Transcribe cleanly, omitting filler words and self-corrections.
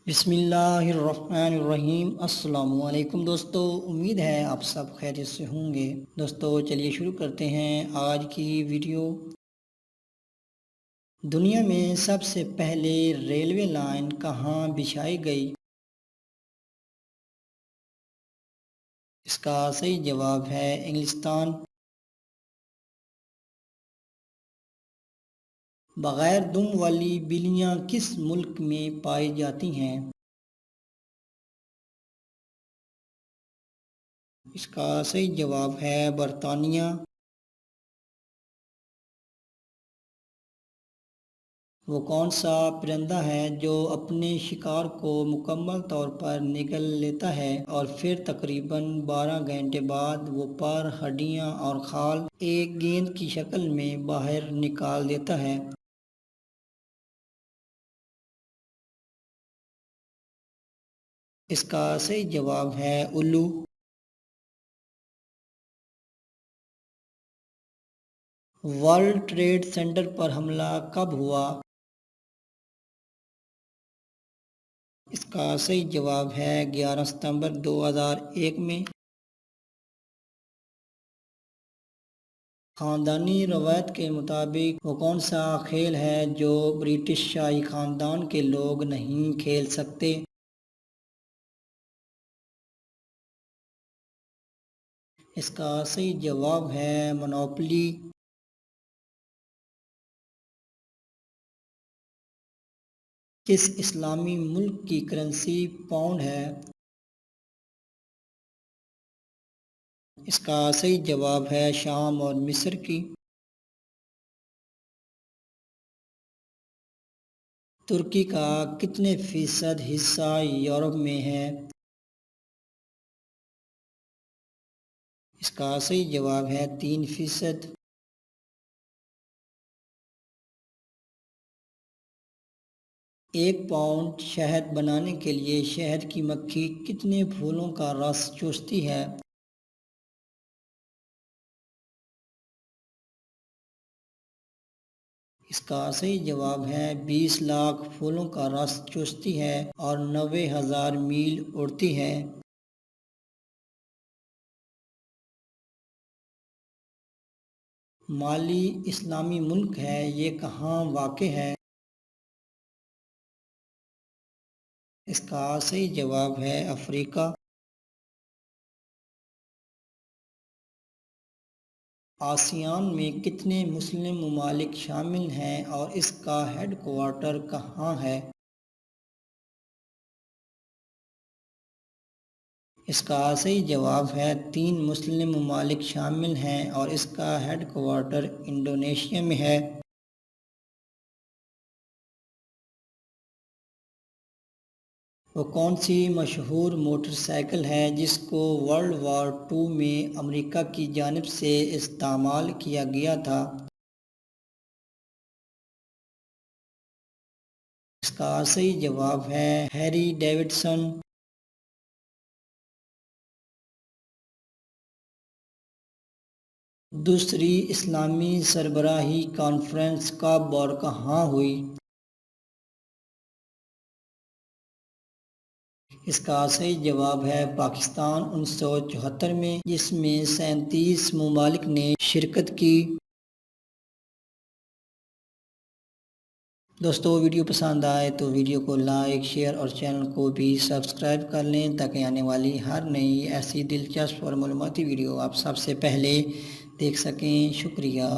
بسم اللہ الرحمن الرحیم۔ السلام علیکم دوستو، امید ہے آپ سب خیریت سے ہوں گے۔ دوستو چلیے شروع کرتے ہیں آج کی ویڈیو۔ دنیا میں سب سے پہلے ریلوے لائن کہاں بچھائی گئی؟ اس کا صحیح جواب ہے انگلستان۔ بغیر دم والی بلیاں کس ملک میں پائی جاتی ہیں؟ اس کا صحیح جواب ہے برطانیہ۔ وہ کون سا پرندہ ہے جو اپنے شکار کو مکمل طور پر نگل لیتا ہے اور پھر تقریباً 12 گھنٹے بعد وہ پر، ہڈیاں اور کھال ایک گیند کی شکل میں باہر نکال دیتا ہے؟ اس کا صحیح جواب ہے الو۔ ورلڈ ٹریڈ سینٹر پر حملہ کب ہوا؟ اس کا صحیح جواب ہے 11 ستمبر 2001 میں۔ خاندانی روایت کے مطابق وہ کون سا کھیل ہے جو برٹش شاہی خاندان کے لوگ نہیں کھیل سکتے؟ اس کا صحیح جواب ہے مونوپلی۔ کس اسلامی ملک کی کرنسی پاؤنڈ ہے؟ اس کا صحیح جواب ہے شام اور مصر کی۔ ترکی کا کتنے فیصد حصہ یورپ میں ہے؟ اس کا صحیح جواب ہے 3%۔ ایک پاؤنڈ شہد بنانے کے لیے شہد کی مکھی کتنے پھولوں کا رس چوستی ہے؟ اس کا صحیح جواب ہے 20 لاکھ پھولوں کا رس چوستی ہے اور 90,000 میل اڑتی ہے۔ مالی اسلامی ملک ہے، یہ کہاں واقع ہے؟ اس کا صحیح جواب ہے افریقہ۔ آسیان میں کتنے مسلم ممالک شامل ہیں اور اس کا ہیڈ کوارٹر کہاں ہے؟ اس کا صحیح جواب ہے 3 مسلم ممالک شامل ہیں اور اس کا ہیڈ کوارٹر انڈونیشیا میں ہے۔ وہ کون سی مشہور موٹر سائیکل ہے جس کو ورلڈ وار 2 میں امریکہ کی جانب سے استعمال کیا گیا تھا؟ اس کا صحیح جواب ہے ہیری ڈیوڈسن۔ دوسری اسلامی سربراہی کانفرنس کب اور کہاں ہوئی؟ اس کا صحیح جواب ہے پاکستان 1974 میں، جس میں 37 ممالک نے شرکت کی۔ دوستو ویڈیو پسند آئے تو ویڈیو کو لائک، شیئر اور چینل کو بھی سبسکرائب کر لیں تاکہ آنے والی ہر نئی ایسی دلچسپ اور معلوماتی ویڈیو آپ سب سے پہلے دیکھ سکیں۔ شکریہ۔